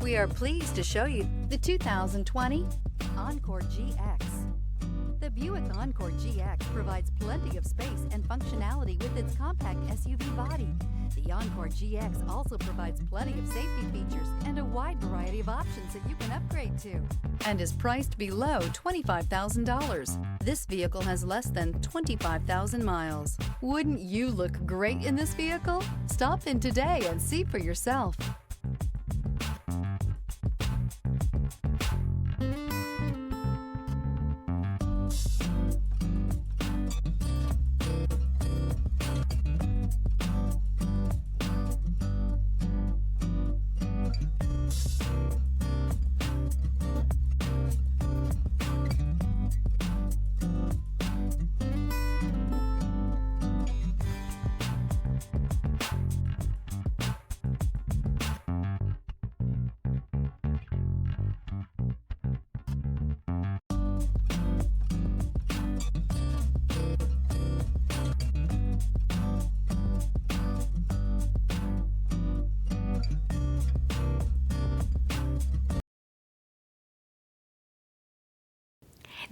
We are pleased to show you the 2020 Encore GX. The Buick Encore GX provides plenty of space and functionality with its compact SUV body. The Encore GX also provides plenty of safety features and a wide variety of options that you can upgrade to, and is priced below $25,000. This vehicle has less than 25,000 miles. Wouldn't you look great in this vehicle? Stop in today and see for yourself.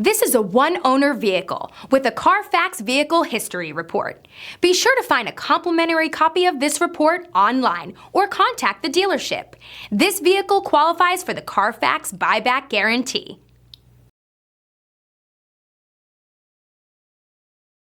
This is a one-owner vehicle with a Carfax Vehicle History Report. Be sure to find a complimentary copy of this report online or contact the dealership. This vehicle qualifies for the Carfax Buyback Guarantee.